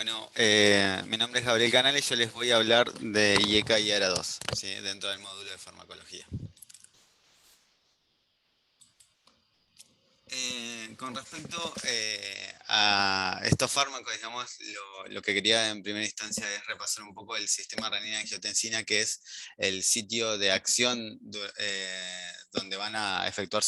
Bueno, mi nombre es Gabriel Canales y yo les voy a hablar de IECA y ARA2, ¿sí? Dentro del módulo de farmacología. Con respecto a estos fármacos, digamos, lo que quería en primera instancia es repasar un poco el sistema renina-angiotensina, que es el sitio de acción donde van a efectuar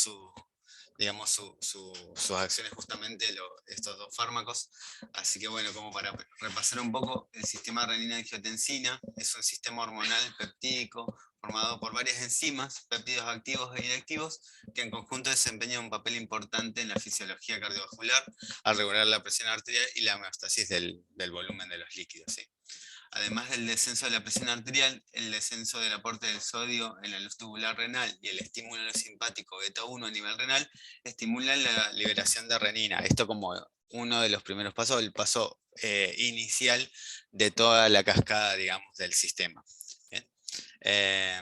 digamos, sus acciones justamente estos dos fármacos. Así que bueno, como para repasar un poco, el sistema renina-angiotensina es un sistema hormonal peptídico formado por varias enzimas, péptidos activos e inactivos, que en conjunto desempeñan un papel importante en la fisiología cardiovascular al regular la presión arterial y la homeostasis del volumen de los líquidos, ¿sí? Además del descenso de la presión arterial, el descenso del aporte del sodio en la luz tubular renal y el estímulo simpático beta 1 a nivel renal estimulan la liberación de renina. Esto como uno de los primeros pasos, el paso inicial de toda la cascada, digamos, del sistema. ¿Bien? Eh,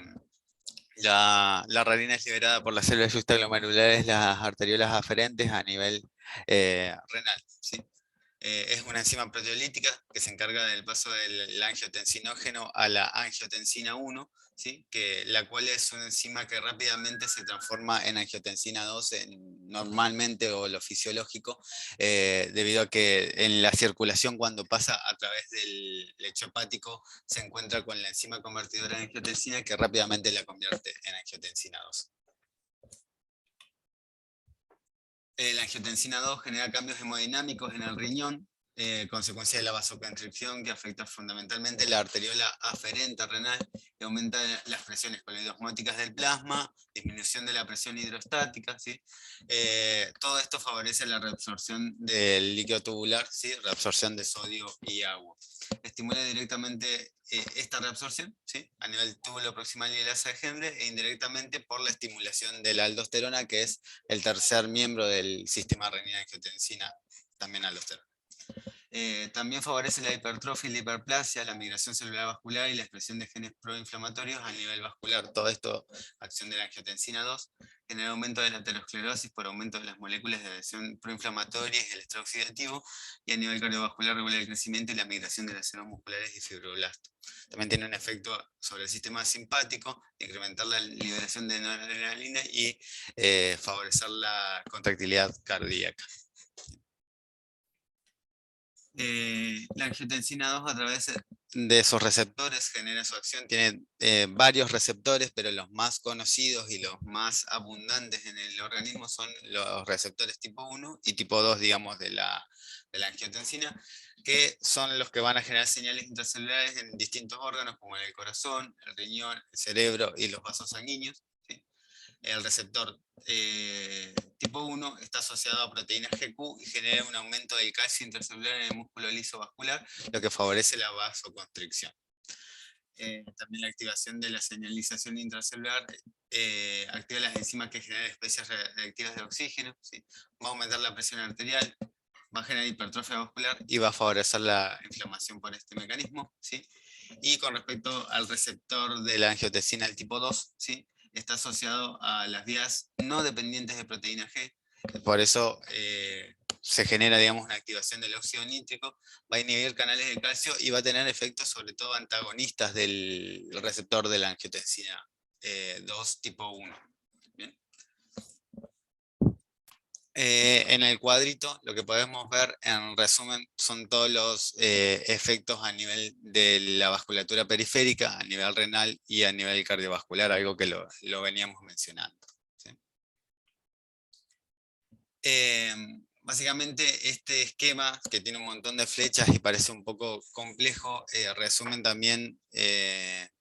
la renina es liberada por las células justaglomerulares, las arteriolas aferentes a nivel renal, ¿sí? Es una enzima proteolítica que se encarga del paso del angiotensinógeno a la angiotensina 1, ¿sí? La cual es una enzima que rápidamente se transforma en angiotensina 2 normalmente, o lo fisiológico, debido a que en la circulación, cuando pasa a través del lecho hepático, se encuentra con la enzima convertidora de angiotensina que rápidamente la convierte en angiotensina 2. La angiotensina 2 genera cambios hemodinámicos en el riñón, consecuencia de la vasoconstricción que afecta fundamentalmente la arteriola aferente renal y aumenta las presiones coloidosmóticas del plasma, disminución de la presión hidrostática, ¿sí? Todo esto favorece la reabsorción del líquido tubular, ¿sí? Reabsorción de sodio y agua. Estimula directamente esta reabsorción, ¿sí? A nivel túbulo proximal y el asa de Henle, e indirectamente por la estimulación de la aldosterona, que es el tercer miembro del sistema renina-angiotensina, también aldosterona. También favorece la hipertrofia y la hiperplasia, la migración celular vascular y la expresión de genes proinflamatorios a nivel vascular. Todo esto, acción de la angiotensina 2, genera aumento de la aterosclerosis por aumento de las moléculas de adhesión proinflamatorias y el estrés oxidativo, y a nivel cardiovascular regula el crecimiento y la migración de las células musculares y fibroblastos. También tiene un efecto sobre el sistema simpático, incrementar la liberación de noradrenalina y favorecer la contractilidad cardíaca. La angiotensina 2, a través de esos receptores, genera su acción. Tiene varios receptores, pero los más conocidos y los más abundantes en el organismo son los receptores tipo 1 y tipo 2, digamos, de la angiotensina, que son los que van a generar señales intracelulares en distintos órganos, como en el corazón, el riñón, el cerebro y los vasos sanguíneos, ¿sí? El receptor tipo 1 está asociado a proteína GQ y genera un aumento del calcio intracelular en el músculo liso vascular, lo que favorece la vasoconstricción. También la activación de la señalización intracelular activa las enzimas que generan especies reactivas de oxígeno, ¿sí? Va a aumentar la presión arterial, va a generar hipertrofia vascular y va a favorecer la inflamación por este mecanismo, ¿sí? Y con respecto al receptor de la angiotensina del tipo 2, ¿sí? Está asociado a las vías no dependientes de proteína G. Por eso se genera, digamos, una activación del óxido nítrico, va a inhibir canales de calcio y va a tener efectos sobre todo antagonistas del receptor de la angiotensina 2 tipo 1. ¿Bien? En el cuadrito lo que podemos ver en resumen son todos los efectos a nivel de la vasculatura periférica, a nivel renal y a nivel cardiovascular, algo que lo veníamos mencionando, ¿sí? Básicamente este esquema, que tiene un montón de flechas y parece un poco complejo, resumen también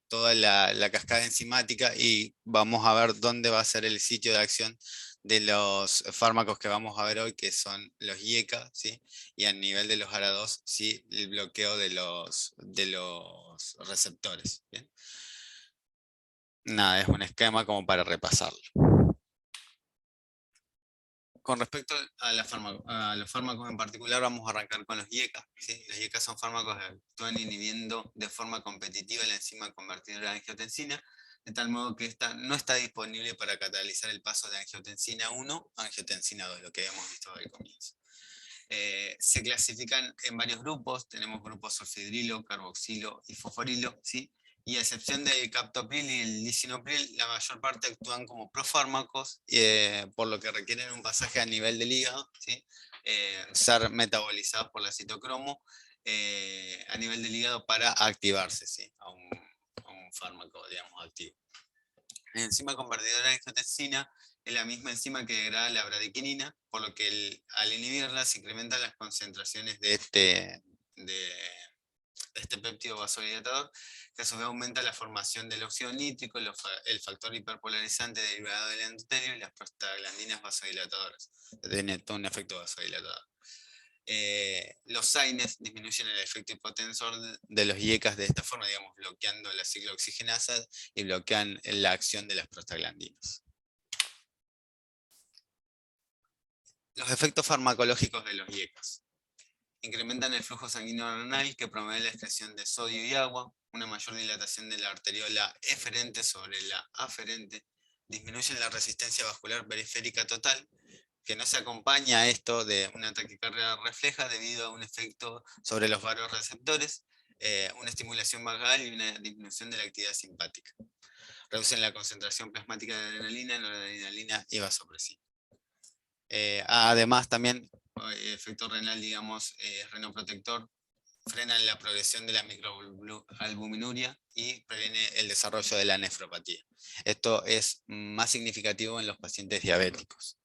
toda la cascada enzimática, y vamos a ver dónde va a ser el sitio de acción de los fármacos que vamos a ver hoy, que son los IECA, ¿sí? Y a nivel de los ARA2, ¿sí? El bloqueo de los receptores, ¿bien? Nada, es un esquema como para repasarlo. Con respecto a los fármacos en particular, vamos a arrancar con los IECA, ¿sí? Los IECA son fármacos que actúan inhibiendo de forma competitiva la enzima convertidora de angiotensina, de tal modo que esta no está disponible para catalizar el paso de angiotensina 1 a angiotensina 2, lo que habíamos visto al comienzo. Se clasifican en varios grupos, tenemos grupos sulfidrilo, carboxilo y fosforilo, ¿sí? Y a excepción del captopril y el lisinopril, la mayor parte actúan como profármacos, por lo que requieren un pasaje a nivel del hígado, ¿sí? Ser metabolizados por la citocromo a nivel del hígado para activarse, ¿sí? A un fármaco, digamos, activo. La enzima convertidora de angiotensina es la misma enzima que degrada la bradykinin, por lo que al inhibirla se incrementan las concentraciones de este péptido vasodilatador, que a su vez aumenta la formación del óxido nítrico, el factor hiperpolarizante derivado del endotelio y las prostaglandinas vasodilatadoras. Tiene todo un efecto vasodilatador. Los SAINES disminuyen el efecto hipotensor de los IECAS de esta forma, digamos, bloqueando la ciclooxigenasa y bloquean la acción de las prostaglandinas. Los efectos farmacológicos de los IECAS. Incrementan el flujo sanguíneo renal, que promueve la excreción de sodio y agua, una mayor dilatación de la arteriola eferente sobre la aferente, disminuyen la resistencia vascular periférica total, que no se acompaña a esto de una taquicardia refleja debido a un efecto sobre los vasoreceptores, una estimulación vagal y una disminución de la actividad simpática. Reducen la concentración plasmática de adrenalina, noradrenalina y vasopresina. Además, también, efecto renal, digamos, renoprotector, frenan la progresión de la microalbuminuria y previene el desarrollo de la nefropatía. Esto es más significativo en los pacientes diabéticos.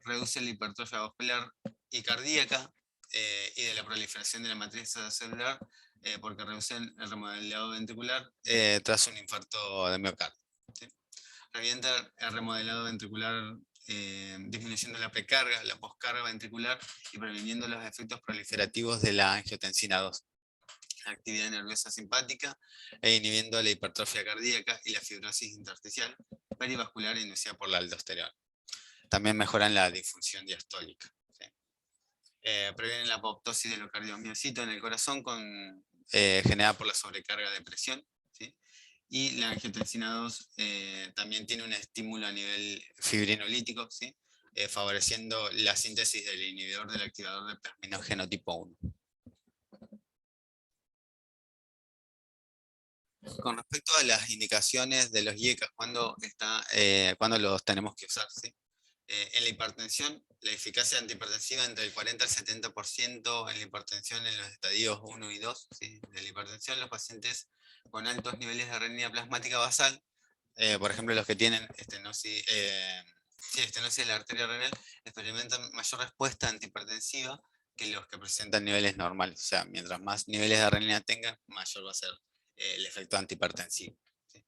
Reduce la hipertrofia vascular y cardíaca y de la proliferación de la matriz celular porque reducen el remodelado ventricular tras un infarto de miocardio. ¿Sí? Revienta el remodelado ventricular disminuyendo la precarga, la poscarga ventricular y previniendo los efectos proliferativos de la angiotensina 2. La actividad nerviosa simpática e inhibiendo la hipertrofia cardíaca y la fibrosis intersticial perivascular inducida por la aldosterona. También mejoran la disfunción diastólica. ¿Sí? Previenen la apoptosis de los cardiomiocitos en el corazón generada por la sobrecarga de presión. ¿Sí? Y la angiotensina 2 también tiene un estímulo a nivel fibrinolítico, ¿sí? Favoreciendo la síntesis del inhibidor del activador de plasminógeno tipo 1. Con respecto a las indicaciones de los IECAS, ¿cuándo los tenemos que usar? ¿Sí? En la hipertensión, la eficacia antihipertensiva entre el 40 al 70% en la hipertensión en los estadios 1 y 2, ¿sí? De la hipertensión, los pacientes con altos niveles de renina plasmática basal, por ejemplo los que tienen estenosis de la arteria renal, experimentan mayor respuesta antihipertensiva que los que presentan niveles normales. O sea, mientras más niveles de renina tengan, mayor va a ser el efecto antihipertensivo. ¿Sí?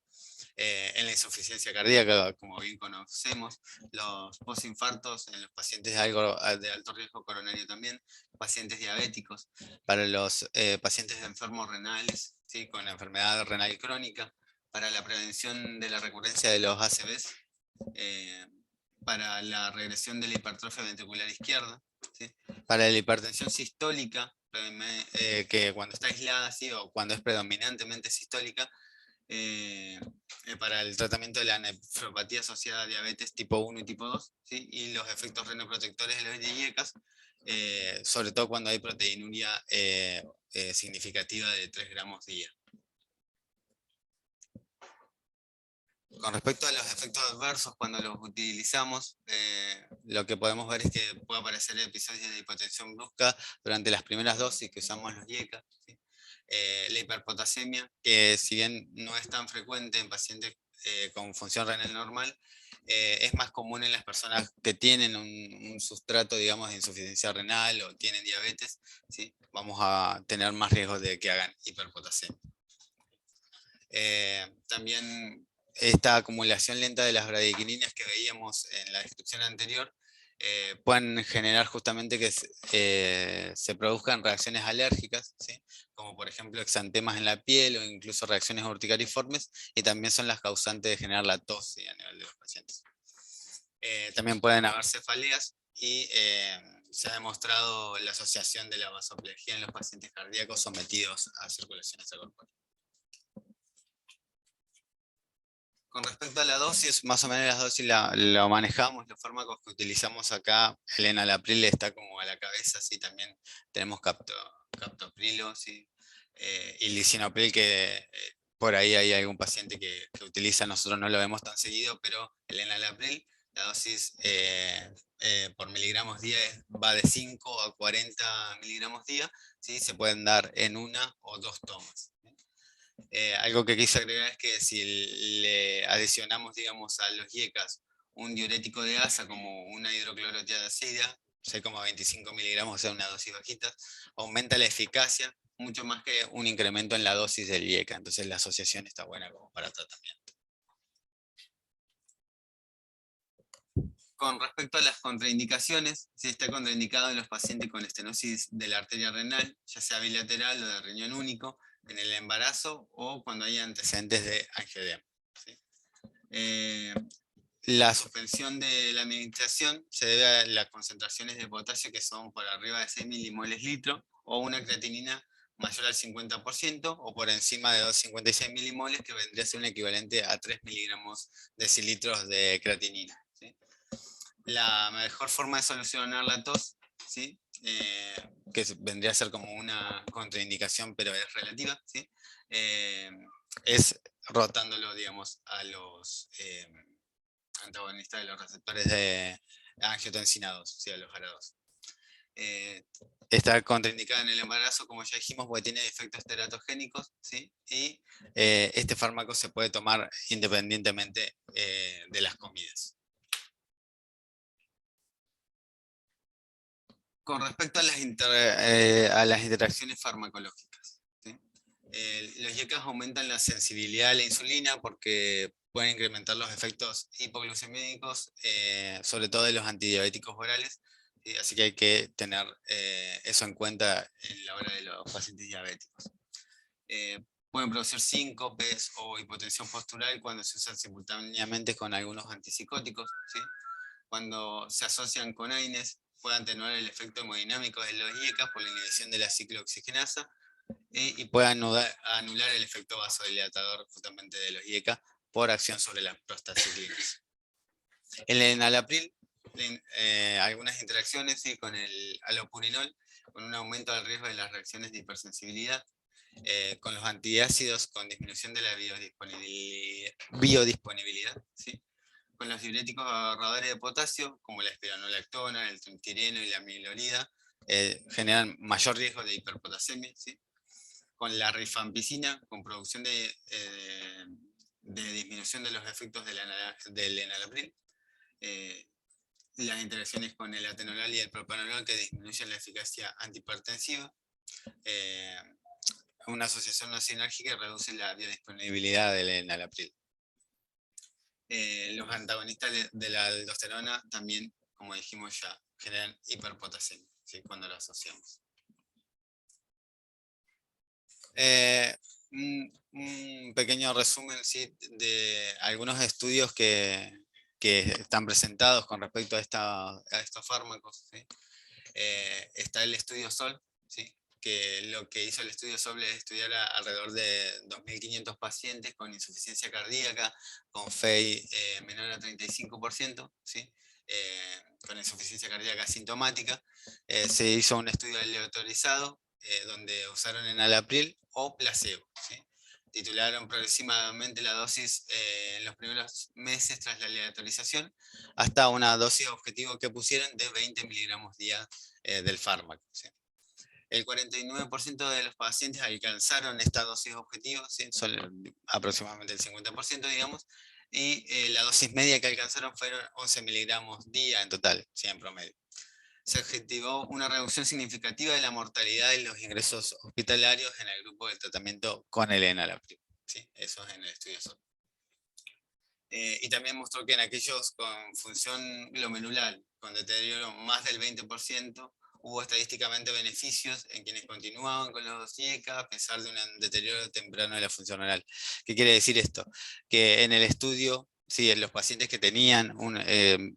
En la insuficiencia cardíaca, como bien conocemos, los postinfartos en los pacientes de alto riesgo coronario también, pacientes diabéticos, para los pacientes de enfermos renales, ¿sí? Con enfermedad renal crónica, para la prevención de la recurrencia de los ACVs, para la regresión de la hipertrofia ventricular izquierda, ¿sí? Para la hipertensión sistólica, que cuando está aislada, ¿sí? O cuando es predominantemente sistólica, para el tratamiento de la nefropatía asociada a diabetes tipo 1 y tipo 2, ¿sí? Y los efectos renoprotectores de los IECAS, sobre todo cuando hay proteinuria significativa de 3 gramos día. Con respecto a los efectos adversos, cuando los utilizamos, lo que podemos ver es que puede aparecer episodios de hipotensión brusca durante las primeras dosis que usamos los IECAS, ¿sí? La hiperpotasemia, que si bien no es tan frecuente en pacientes con función renal normal, es más común en las personas que tienen un sustrato, digamos, de insuficiencia renal o tienen diabetes, ¿sí? Vamos a tener más riesgo de que hagan hiperpotasemia. También esta acumulación lenta de las bradykininas que veíamos en la descripción anterior pueden generar justamente que se produzcan reacciones alérgicas, ¿sí? Como por ejemplo exantemas en la piel o incluso reacciones urticariformes, y también son las causantes de generar la tos, ¿sí? A nivel de los pacientes. También pueden haber cefaleas y se ha demostrado la asociación de la vasoplegia en los pacientes cardíacos sometidos a circulación extracorpórea. Con respecto a la dosis, más o menos las dosis lo manejamos, los fármacos que utilizamos acá, el enalapril está como a la cabeza, sí, también tenemos captoprilo, sí, y lisinopril que por ahí hay algún paciente que utiliza, nosotros no lo vemos tan seguido, pero el enalapril, la dosis por miligramos día va de 5 a 40 miligramos día, ¿sí? Se pueden dar en una o dos tomas. Algo que quise agregar es que si le adicionamos, digamos, a los IECAS un diurético de asa como una hidroclorotiazida, 6,25 miligramos, o sea, una dosis bajita, aumenta la eficacia mucho más que un incremento en la dosis del IECA. Entonces la asociación está buena como para tratamiento. Con respecto a las contraindicaciones, si está contraindicado en los pacientes con estenosis de la arteria renal, ya sea bilateral o de riñón único, en el embarazo o cuando hay antecedentes de angioedema. ¿Sí? La suspensión de la administración se debe a las concentraciones de potasio que son por arriba de 6 milimoles litro o una creatinina mayor al 50% o por encima de 2,56 milimoles, que vendría a ser un equivalente a 3 miligramos decilitros de creatinina. ¿Sí? La mejor forma de solucionar la tos, ¿sí? Que vendría a ser como una contraindicación, pero es relativa, ¿sí? Es rotándolo, digamos, a los antagonistas de los receptores de angiotensina 2, ¿sí? A los ARA2. Está contraindicada en el embarazo, como ya dijimos, porque tiene efectos teratogénicos, ¿sí? Y este fármaco se puede tomar independientemente de las comidas. Con respecto a las interacciones farmacológicas, ¿sí? Los IECAS aumentan la sensibilidad a la insulina porque pueden incrementar los efectos hipoglucemínicos, sobre todo de los antidiabéticos orales, ¿sí? Así que hay que tener eso en cuenta en la hora de los pacientes diabéticos. Pueden producir síncopes o hipotensión postural cuando se usan simultáneamente con algunos antipsicóticos, ¿sí? Cuando se asocian con AINES, pueden atenuar el efecto hemodinámico de los IECAS por la inhibición de la ciclooxigenasa y puede anular el efecto vasodilatador justamente de los IECA por acción sobre las prostaciclinas. El enalapril, algunas interacciones, ¿sí? Con el alopurinol, con un aumento del riesgo de las reacciones de hipersensibilidad, con los antiácidos con disminución de la biodisponibilidad, ¿sí? Con los diuréticos ahorradores de potasio, como la espironolactona, el triptireno y la amilorida, generan mayor riesgo de hiperpotasemia, ¿sí? Con la rifampicina, con producción de disminución de los efectos del enalapril, las interacciones con el atenolol y el propanolol que disminuyen la eficacia antihipertensiva, una asociación no sinérgica reduce la biodisponibilidad del enalapril. Los antagonistas de la aldosterona también, como dijimos ya, generan hiperpotasemia, ¿sí? Cuando lo asociamos. Un pequeño resumen, ¿sí? De algunos estudios que están presentados con respecto a estos fármacos, ¿sí? Está el estudio SOL, ¿sí? Que lo que hizo el estudio SOL es estudiar alrededor de 2.500 pacientes con insuficiencia cardíaca, con FEI menor a 35%, ¿sí? Con insuficiencia cardíaca asintomática. Se hizo un estudio aleatorizado donde usaron enalapril o placebo, ¿sí? Titularon progresivamente la dosis en los primeros meses tras la aleatorización hasta una dosis objetivo que pusieron de 20 miligramos día del fármaco, ¿sí? El 49% de los pacientes alcanzaron esta dosis objetivo, ¿sí? Son aproximadamente el 50%, digamos, y la dosis media que alcanzaron fueron 11 miligramos día en total, ¿sí? En promedio. Se objetivó una reducción significativa de la mortalidad de los ingresos hospitalarios en el grupo de tratamiento con el enalapril, ¿sí? Eso es en el estudio SOL. Y también mostró que en aquellos con función glomerular, con deterioro más del 20%, hubo estadísticamente beneficios en quienes continuaban con los IECA a pesar de un deterioro temprano de la función renal. ¿Qué quiere decir esto? Que en el estudio, sí, en los pacientes que tenían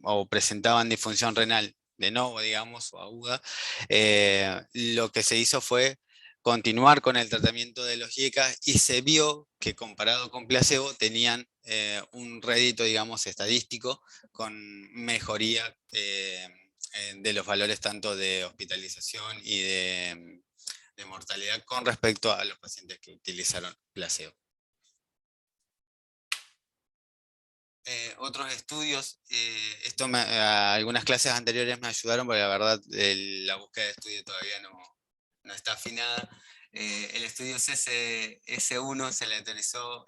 o presentaban disfunción renal de nuevo, digamos, o aguda, lo que se hizo fue continuar con el tratamiento de los IECA y se vio que comparado con placebo tenían un rédito, digamos, estadístico con mejoría de los valores tanto de hospitalización y de mortalidad con respecto a los pacientes que utilizaron placebo. Otros estudios, algunas clases anteriores me ayudaron porque la verdad la búsqueda de estudio todavía no está afinada. El estudio CSS1 se le autorizó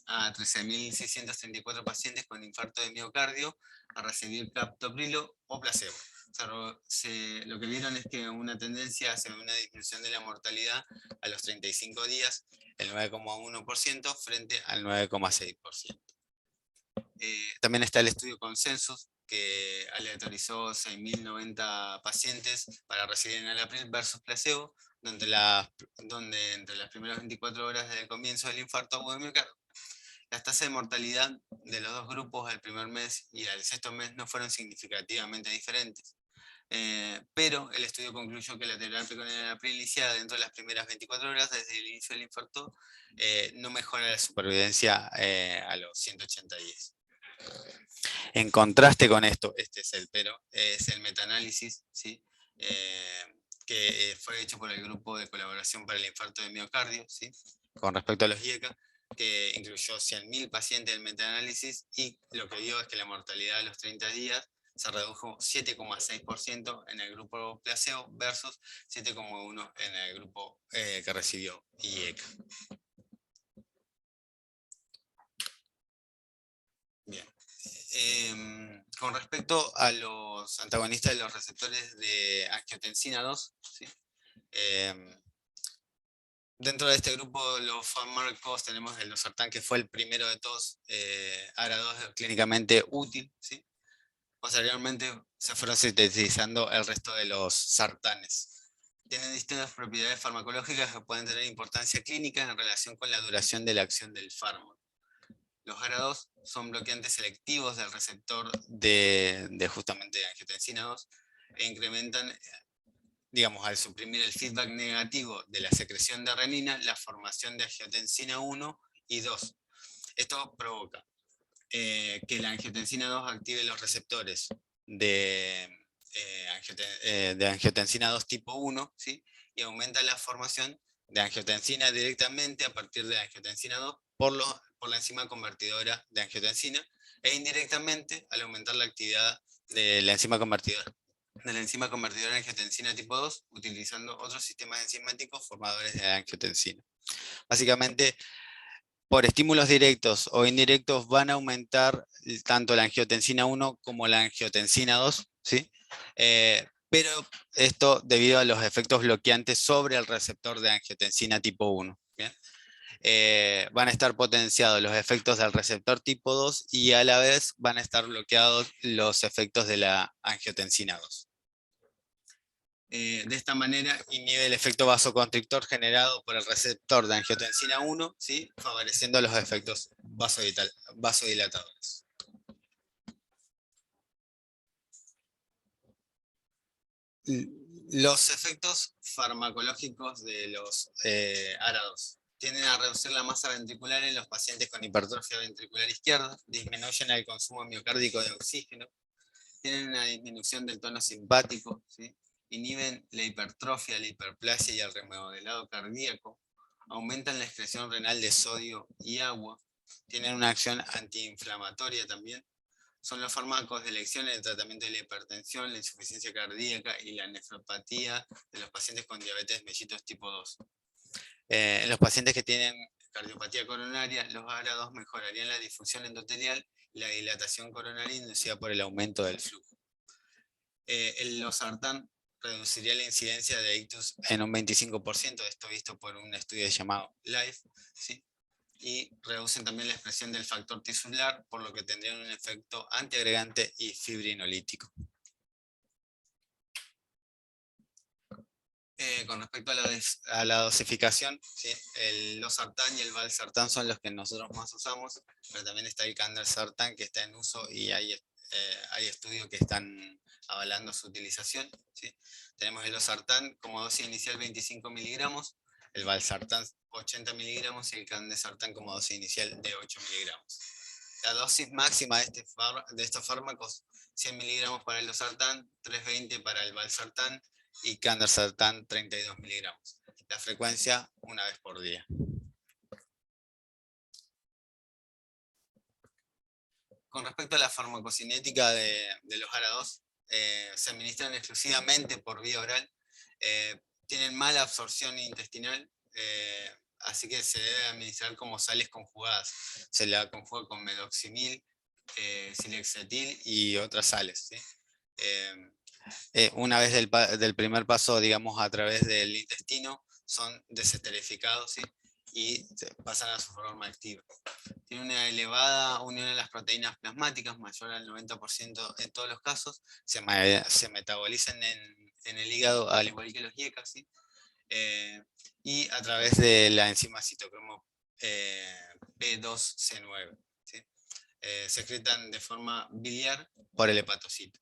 a 13.634 pacientes con infarto de miocardio a recibir captoprilo o placebo. O sea, lo que vieron es que una tendencia hacia una disminución de la mortalidad a los 35 días, el 9,1% frente al 9,6%. También está el estudio Consensus, que aleatorizó 6.090 pacientes para recibir enalapril versus placebo, donde entre las primeras 24 horas del comienzo del infarto agudo de miocardio, las tasas de mortalidad de los dos grupos al primer mes y al sexto mes no fueron significativamente diferentes. Pero el estudio concluyó que la terapia con enalapril iniciada dentro de las primeras 24 horas desde el inicio del infarto no mejora la supervivencia a los 180 días. En contraste con esto, este es el metaanálisis, ¿sí? Que fue hecho por el Grupo de Colaboración para el Infarto de Miocardio, ¿sí? Con respecto a los IECA, que incluyó 100.000 pacientes del metaanálisis y lo que vio es que la mortalidad a los 30 días se redujo 7,6% en el grupo placebo versus 7,1% en el grupo que recibió IECA. Bien. Con respecto a los antagonistas de los receptores de angiotensina 2, ¿sí? Dentro de este grupo, los fármacos, tenemos el losartán, que fue el primero de todos, ARA2 clínicamente útil, ¿sí? Posteriormente se fueron sintetizando el resto de los sartanes. Tienen distintas propiedades farmacológicas que pueden tener importancia clínica en relación con la duración de la acción del fármaco. Los ARA2 son bloqueantes selectivos del receptor de justamente angiotensina 2 e incrementan, digamos, al suprimir el feedback negativo de la secreción de renina, la formación de angiotensina 1 y 2. Esto provoca que la angiotensina 2 active los receptores de angiotensina 2 tipo 1, ¿sí? Y aumenta la formación de angiotensina directamente a partir de la angiotensina 2 por la enzima convertidora de angiotensina, e indirectamente al aumentar la actividad de la enzima convertidora de angiotensina tipo 2, utilizando otros sistemas enzimáticos formadores de angiotensina. Básicamente, por estímulos directos o indirectos van a aumentar tanto la angiotensina 1 como la angiotensina 2, ¿sí? Pero esto debido a los efectos bloqueantes sobre el receptor de angiotensina tipo 1. ¿Bien? Van a estar potenciados los efectos del receptor tipo 2 y a la vez van a estar bloqueados los efectos de la angiotensina 2. De esta manera inhibe el efecto vasoconstrictor generado por el receptor de angiotensina 1, ¿sí? Favoreciendo los efectos vasodilatadores. Los efectos farmacológicos de los ARA2 tienden a reducir la masa ventricular en los pacientes con hipertrofia ventricular izquierda, disminuyen el consumo miocárdico de oxígeno, tienen una disminución del tono simpático, ¿sí? Inhiben la hipertrofia, la hiperplasia y el remodelado cardíaco, aumentan la excreción renal de sodio y agua, tienen una acción antiinflamatoria también. Son los fármacos de elección en el tratamiento de la hipertensión, la insuficiencia cardíaca y la nefropatía de los pacientes con diabetes mellitus tipo 2. En los pacientes que tienen cardiopatía coronaria, los ARA2 mejorarían la difusión endotelial y la dilatación coronaria inducida por el aumento del flujo. El losartán reduciría la incidencia de ictus en un 25%, esto visto por un estudio llamado LIFE, ¿sí? Y reducen también la expresión del factor tisular, por lo que tendrían un efecto antiagregante y fibrinolítico. Con respecto a la dosificación, ¿sí? El losartán y el valsartán son los que nosotros más usamos, pero también está el candesartán que está en uso y hay estudios que están avalando su utilización, ¿sí? Tenemos el losartán como dosis inicial 25 miligramos, el valsartán 80 miligramos y el candesartán como dosis inicial de 8 miligramos. La dosis máxima de estos fármacos, 100 miligramos para el losartán, 320 para el valsartán y candesartán 32 miligramos. La frecuencia, una vez por día. Con respecto a la farmacocinética de los ARA2, se administran exclusivamente por vía oral, tienen mala absorción intestinal, así que se debe administrar como sales conjugadas. Se la conjuga con medoximil, silexatil y otras sales, ¿sí? Una vez del primer paso, digamos, a través del intestino, son desesterificados, ¿sí? Y pasan a su forma activa. Tiene una elevada unión a las proteínas plasmáticas, mayor al 90% en todos los casos, se metabolizan en el hígado, al igual que los IECA, ¿sí? Y a través de la enzima citocromo P2C9, ¿sí? Se excretan de forma biliar por el hepatocito.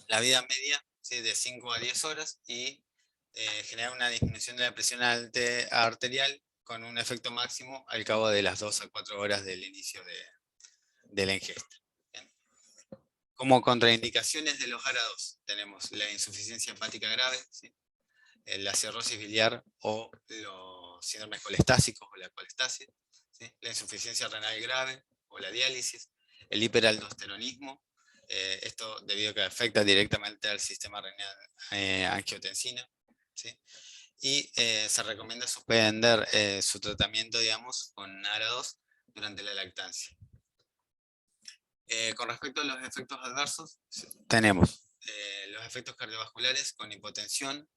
La vida media, ¿sí?, de 5 a 10 horas y genera una disminución de la presión arterial con un efecto máximo al cabo de las 2 a 4 horas del inicio de la ingesta. Bien. Como contraindicaciones de los ARA2 tenemos la insuficiencia hepática grave, ¿sí?, la cirrosis biliar o los síndromes colestásicos o la colestasis, ¿sí?, la insuficiencia renal grave o la diálisis, el hiperaldosteronismo, esto debido a que afecta directamente al sistema renal angiotensina, ¿sí? Y se recomienda suspender su tratamiento, digamos, con ARA2 durante la lactancia. Con respecto a los efectos adversos, tenemos los efectos cardiovasculares con hipotensión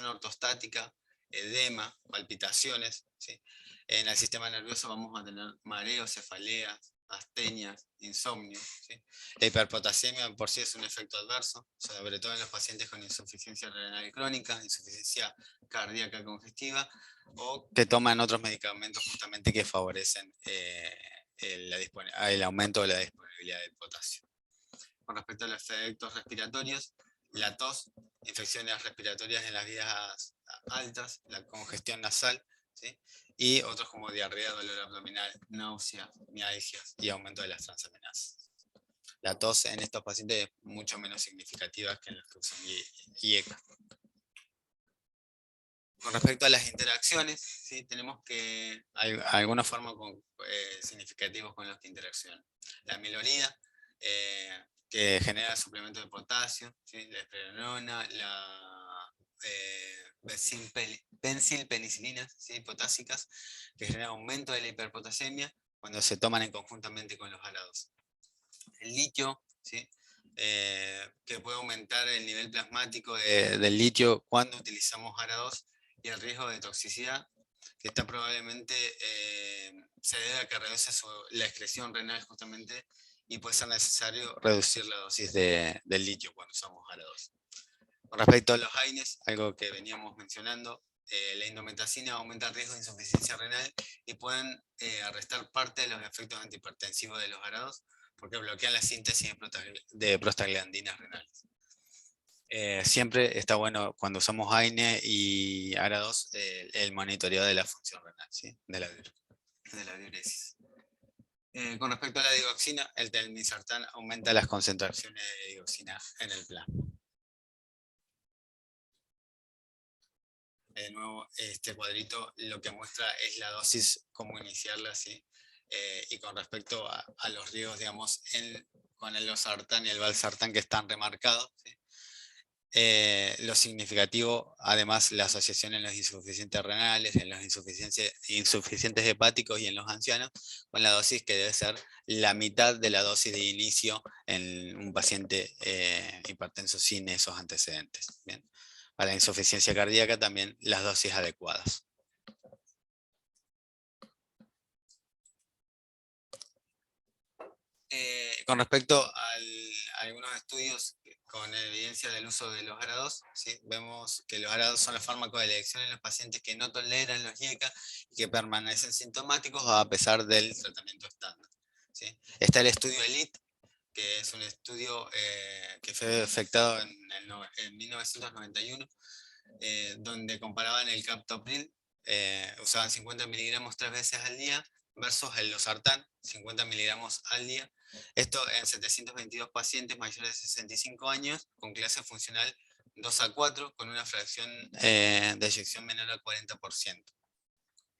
ortostática, edema, palpitaciones, ¿sí? En el sistema nervioso vamos a tener mareos, cefaleas, astenias, insomnio, ¿sí? La hiperpotasemia por sí es un efecto adverso, sobre todo en los pacientes con insuficiencia renal crónica, insuficiencia cardíaca congestiva, o que toman otros medicamentos justamente que favorecen el aumento de la disponibilidad del potasio. Con respecto a los efectos respiratorios, la tos, infecciones respiratorias en las vías altas, la congestión nasal, ¿sí?, y otros como diarrea, dolor abdominal, náuseas, mialgias y aumento de las transaminasas. La tos en estos pacientes es mucho menos significativa que en los que usan IECA. Con respecto a las interacciones, ¿sí?, tenemos que hay algunos fármacos significativos con los que interaccionan. La amilorida, que genera suplemento de potasio, ¿sí?, la esprenona, la benzilpenicinas, ¿sí?, potásicas, que generan aumento de la hiperpotasemia cuando se toman conjuntamente con los ARA2. El litio, ¿sí?, que puede aumentar el nivel plasmático del litio cuando utilizamos ARA2, y el riesgo de toxicidad, que está probablemente se debe a que reduce la excreción renal justamente, y puede ser necesario reducir la dosis del litio cuando usamos ARA2. Con respecto a los AINES, algo que veníamos mencionando, la indometacina aumenta el riesgo de insuficiencia renal y pueden arrestar parte de los efectos antihipertensivos de los ARA2 porque bloquean la síntesis de prostaglandinas renales. Siempre está bueno cuando usamos AINE y ARA2 el monitoreo de la función renal, ¿sí?, de la diuresis. Con respecto a la digoxina, el telmisartán aumenta las concentraciones de digoxina en el plasma. De nuevo, este cuadrito lo que muestra es la dosis, cómo iniciarla, ¿sí?, y con respecto a los riesgos, digamos, con el losartán y el valsartán que están remarcados, ¿sí?, lo significativo, además, la asociación en los insuficientes renales, en los insuficientes hepáticos y en los ancianos, con la dosis que debe ser la mitad de la dosis de inicio en un paciente hipertenso sin esos antecedentes. Bien. Para la insuficiencia cardíaca también las dosis adecuadas. Con respecto a algunos estudios con evidencia del uso de los ARA2, ¿sí?, vemos que los ARA2 son los fármacos de elección en los pacientes que no toleran los IECA y que permanecen sintomáticos a pesar del tratamiento estándar, ¿sí? Está el estudio ELITE, que es un estudio que fue efectuado en 1991, donde comparaban el captopril, usaban 50 miligramos 3 veces al día, versus el losartán, 50 miligramos al día. Esto en 722 pacientes mayores de 65 años, con clase funcional 2 a 4, con una fracción de eyección menor al 40%.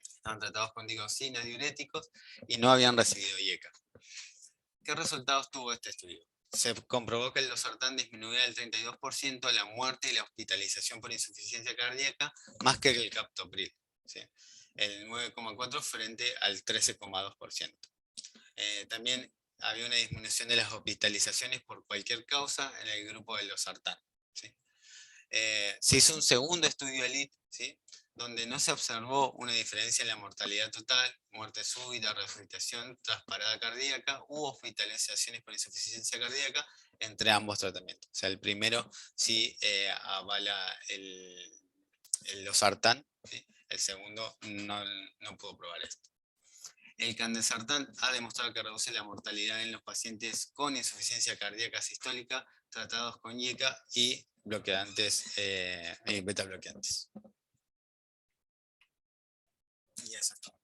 Estaban tratados con digoxina, diuréticos, y no habían recibido IECA. ¿Qué resultados tuvo este estudio? Se comprobó que el losartán disminuía el 32% la muerte y la hospitalización por insuficiencia cardíaca, más que el captopril, ¿sí? El 9,4 frente al 13,2%. También había una disminución de las hospitalizaciones por cualquier causa en el grupo del losartán, ¿sí? Se hizo un segundo estudio ELITE, ¿sí?, donde no se observó una diferencia en la mortalidad total, muerte súbita, resucitación tras parada cardíaca u hospitalizaciones por insuficiencia cardíaca entre ambos tratamientos. O sea, el primero sí avala el losartán, ¿sí? El segundo no pudo probar esto. El candesartán ha demostrado que reduce la mortalidad en los pacientes con insuficiencia cardíaca sistólica tratados con IECA y bloqueantes, beta bloqueantes. Y eso es todo.